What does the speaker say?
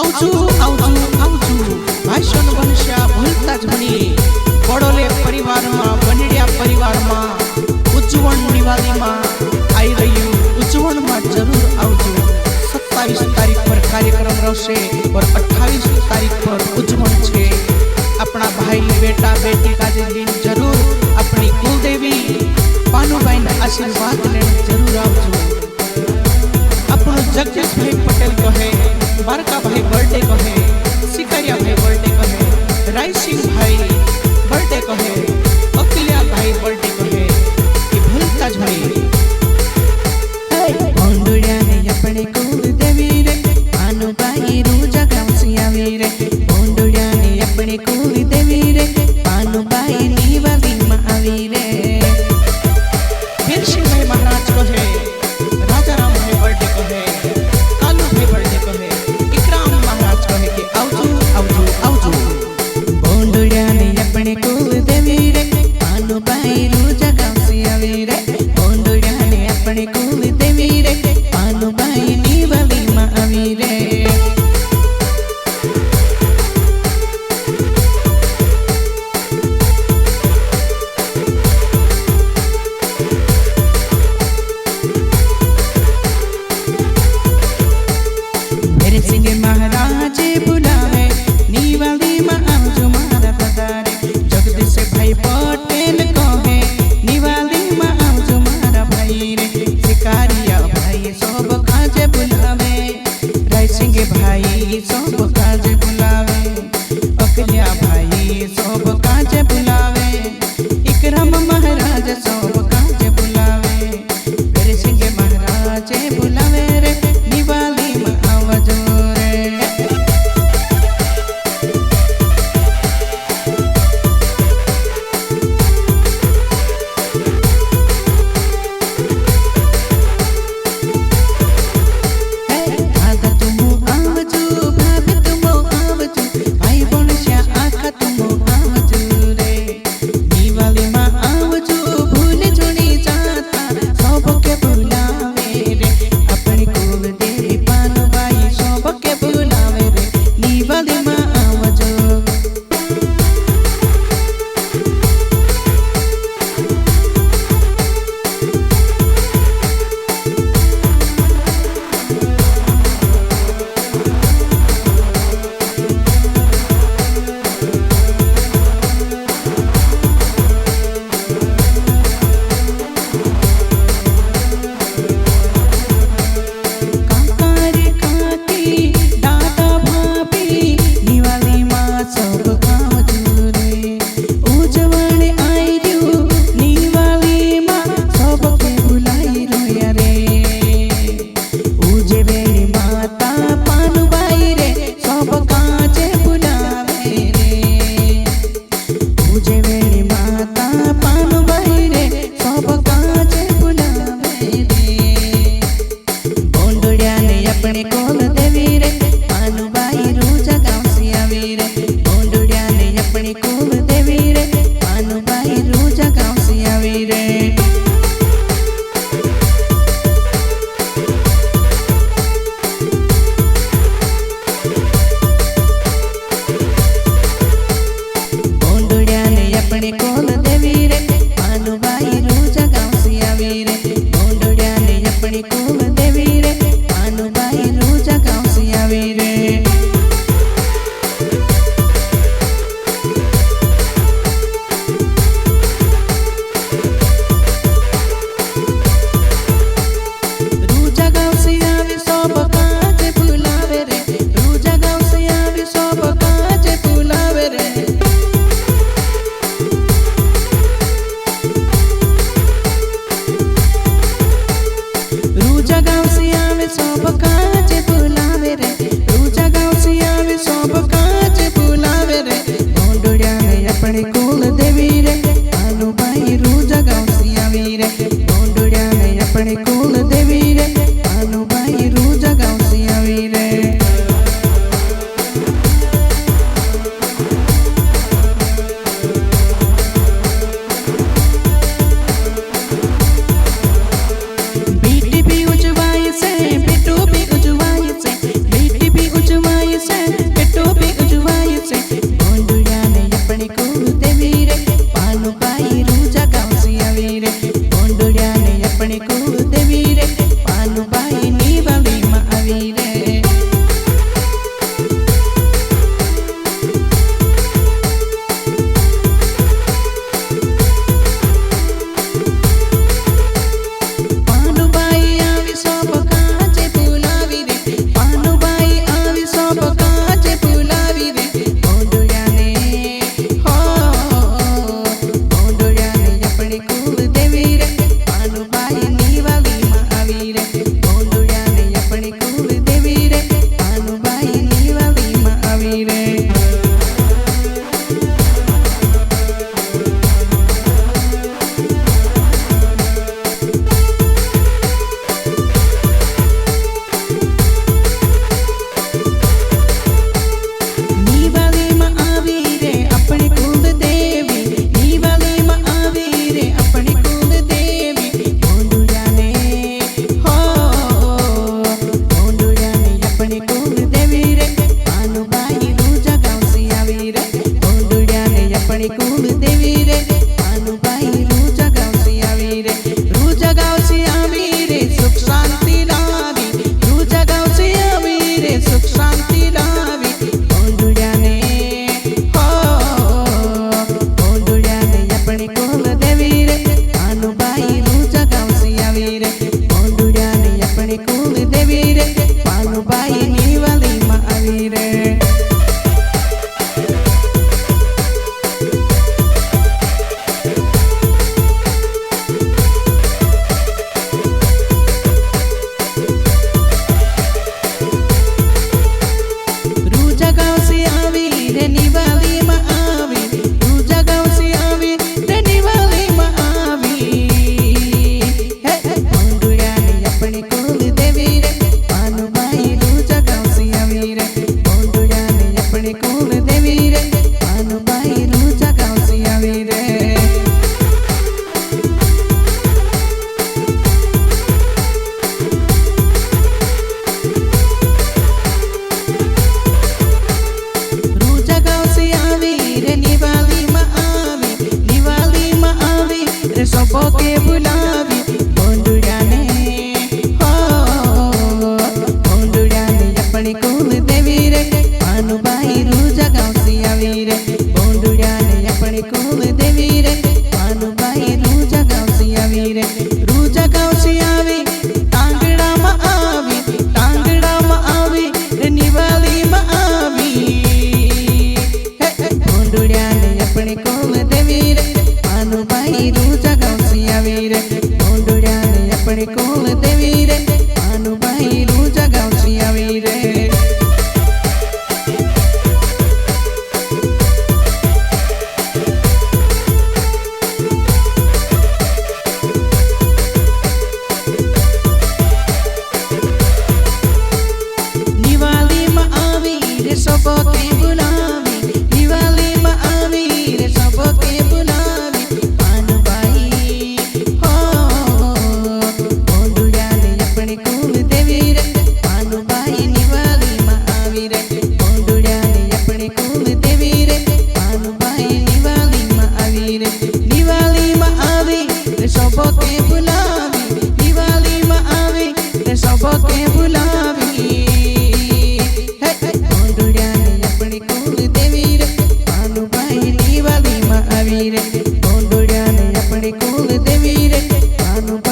આવજો આવજો આવજો ભાષણ બનશ્યા ભૂલતા જ ભણી બડોલે પરિવારમાં બનડિયા પરિવારમાં ઉજ્જવળ દિવાળીમાં આવી રહ્યું ઉજ્જવળમાં જરૂર આવજો 27 તારીખ પર कार्यक्रम रहશે और 28 तारीख पर उज्जवल छे अपना भाई बेटा बेटी का दिन जरूर अपनी कुलदेवी पानुबाई ने आशीर्वाद लेने जरूर आवજો अपनो जगदीश भाई पटेल कहे बारका भाई बर्थडे कहे सिकरिया भाई बर्थडे कहे राय सिंह भाई बर्थडे कहे अखिल्या भाई बर्थडे कहे कि भूलता ज भाई ओंडुड़िया ने अपने कुलदेवी रे पानुबाई रूजा गांव से आवी रे ओंडुड़िया ने अपने कुलदेवी रे पानुबाई नीवाली में आवी रे वीरसिंह भाई महाराज कहे राजा राम भाई बर्थडे कहे कालू भाई बर्थडे कहे इकराम महाराज कहे कि आवजो आवजो आवजो ओंडुड़िया ने अपने कुलदेवी रे पानुबाई रूजा गांव से आवी रे ओंडुड़िया ने अपने कुलदेवी रे पानुबाई नीवाली में आवी रे सिंह महाराज बुलावे नीवाली में आवजो मारा दादारे जगदीश भाई पटेल कहे नीवाली में आवजो मारा भाई रे शिकारिया भाई सब काजे बुलावे राय सिंह भाई सब काजे बुलावे अखिल्या भाई सब काजे बुलावे इकराम महाराज सब काजे बुलावे वीर सिंह महाराज बुलावे रे नीवाली में आवजो भाभी तुम દેવી રે પાનુબાઈ રૂ જગાવસી આવી રે ગોંડુડિયાને આપણી કુલ દેવી રે પાનુબાઈ રૂ જગાવસી આવી રે રૂ જગાવસી આવી રે સુખ શાંતિ લાવી રૂ જગાવસી આવી રે સુખ શાંતિ લાવી ગોંડુડિયાને હો ગોંડુડિયાને આપણી કુલ દેવી રે પાનુબાઈ રૂ જગાવસી આવી રે ગોંડુડિયાને આપણી કુલ દેવી રે પાનુબાઈ ની વાલીમાં આવી રે રૂ જગાવસી આવી રે નિવાલીમાં આવી રૂ જગાવસી આવી રે નિવાલીમાં આવી હે ગોંડુડિયાને આપણી કુલ દેવી રે પાનુબાઈ રૂ જગાવસી આવી રે ગોંડુડિયાને આપણી કુલ દેવી રે પાનુબાઈ રૂ જગાવસી આવી રે રૂ જગાવસી આવી રે નિવાલીમાં આવી રે સબો કે બોલાવી ગોંડુડિયાને હો ગોંડુડિયાને આપણી કુલ દેવી રે પાનુબાઈ રૂ જગાવસી આવી રે ગોંડુડિયાને આપણી કુલ દેવી રે પાનુબાઈ રૂ જગાવસી આવી રે રૂ જગાવસી આવી ટાંગડામાં આવી રે નિવાલીમાં આવી હે ગોંડુડિયાને આપણી કુલ દેવી રે પાનુબાઈ રૂ જગાવસી આવી રે ગોંડુડિયાને આપણી કુલ દેવી રે પાનુબાઈ રૂ જગાવસી આવી રે નિવાલીમાં આવી રે સબો કે બોલાવી નિવાલીમાં આવી રે સબો કે બોલાવી પાનુબાઈ હો ગોંડુડિયાને આપણી કુલ દેવી રે પાનુબાઈ નિવાલીમાં આવી રે ગોંડુડિયાને આપણી કુલ દેવી રે પાનુબાઈ નિવાલીમાં આવી રે નિવાલીમાં આવી રે સબો કે બોલાવી નિવાલીમાં આવી રે સબો કે બોલાવી હે ગોંડુડિયાને આપણી કુલ દેવી રે પાનુબાઈ નિવાલીમાં આવી રે ગોંડુડિયાને આપણી કુલ દેવી રે પાનુબાઈ